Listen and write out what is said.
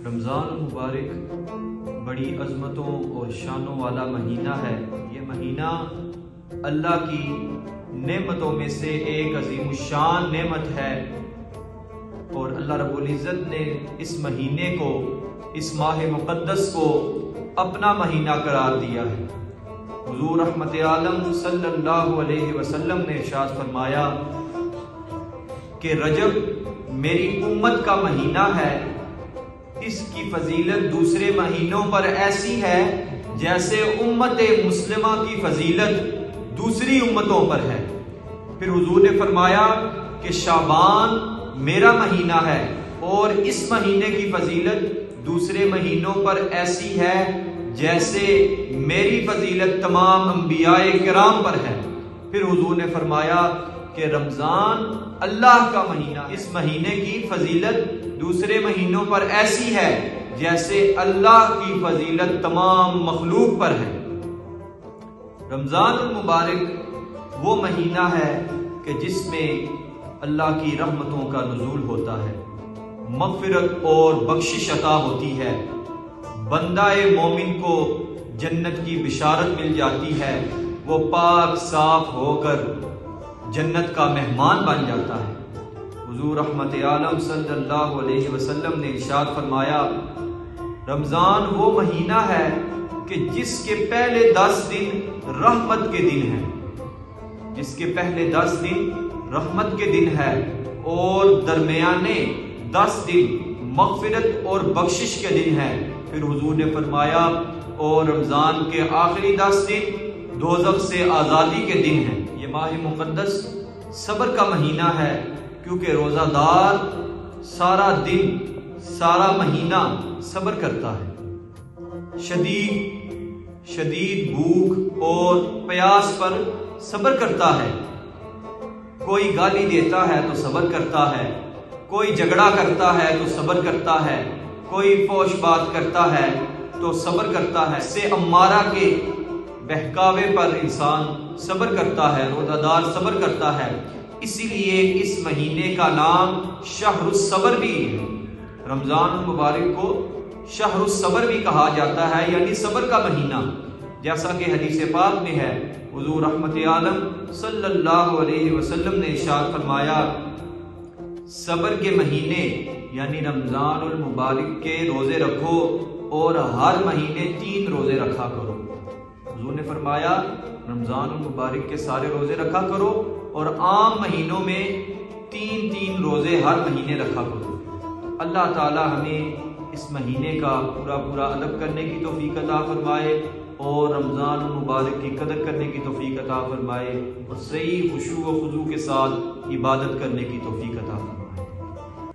رمضان المبارک بڑی عظمتوں اور شانوں والا مہینہ ہے۔ یہ مہینہ اللہ کی نعمتوں میں سے ایک عظیم الشان نعمت ہے، اور اللہ رب العزت نے اس مہینے کو، اس ماہ مقدس کو اپنا مہینہ قرار دیا ہے۔ حضور رحمت عالم صلی اللہ علیہ وسلم نے ارشاد فرمایا کہ رجب میری امت کا مہینہ ہے، اس کی فضیلت دوسرے مہینوں پر ایسی ہے جیسے امت مسلمہ کی فضیلت دوسری امتوں پر ہے۔ پھر حضور نے فرمایا کہ شعبان میرا مہینہ ہے، اور اس مہینے کی فضیلت دوسرے مہینوں پر ایسی ہے جیسے میری فضیلت تمام انبیاء کرام پر ہے۔ پھر حضور نے فرمایا کہ رمضان اللہ کا مہینہ، اس مہینے کی فضیلت دوسرے مہینوں پر ایسی ہے جیسے اللہ کی فضیلت تمام مخلوق پر ہے۔ رمضان المبارک وہ مہینہ ہے کہ جس میں اللہ کی رحمتوں کا نزول ہوتا ہے، مغفرت اور بخشش عطا ہوتی ہے، بندہ مومن کو جنت کی بشارت مل جاتی ہے، وہ پاک صاف ہو کر جنت کا مہمان بن جاتا ہے۔ حضور رحمت عالم صلی اللہ علیہ وسلم نے ارشاد فرمایا رمضان وہ مہینہ ہے کہ جس کے پہلے 10 دن رحمت کے دن ہیں، جس کے پہلے 10 دن رحمت کے دن ہے، اور درمیانے 10 دن مغفرت اور بخشش کے دن ہے۔ پھر حضور نے فرمایا اور رمضان کے آخری 10 دن دوزخ سے آزادی کے دن ہیں۔ یہ ماہ مقدس صبر کا مہینہ ہے، کیونکہ روزہ دار سارا دن، سارا مہینہ صبر کرتا ہے، شدید بھوک اور پیاس پر صبر کرتا ہے۔ کوئی گالی دیتا ہے تو صبر کرتا ہے، کوئی جھگڑا کرتا ہے تو صبر کرتا ہے، کوئی فحش بات کرتا ہے تو صبر کرتا ہے، سے امارہ کے بہکاوے پر انسان صبر کرتا ہے، روزہ دار صبر کرتا ہے۔ اسی لیے اس مہینے کا نام شہر الصبر بھی ہے۔ رمضان المبارک کو شہر الصبر بھی کہا جاتا ہے، یعنی صبر کا مہینہ، جیسا کہ حدیث پاک میں ہے۔ حضور رحمت عالم صلی اللہ علیہ وسلم نے ارشاد فرمایا صبر کے مہینے یعنی رمضان المبارک کے روزے رکھو، اور ہر مہینے 3 روزے رکھا کرو۔ حضور نے فرمایا رمضان المبارک کے سارے روزے رکھا کرو، اور عام مہینوں میں 3 روزے ہر مہینے رکھا کرو۔ اللہ تعالی ہمیں اس مہینے کا پورا ادب کرنے کی توفیق عطا فرمائے، اور رمضان المبارک کی قدر کرنے کی توفیق عطا فرمائے، اور صحیح خشوع و خضوع کے ساتھ عبادت کرنے کی توفیق عطا فرمائے۔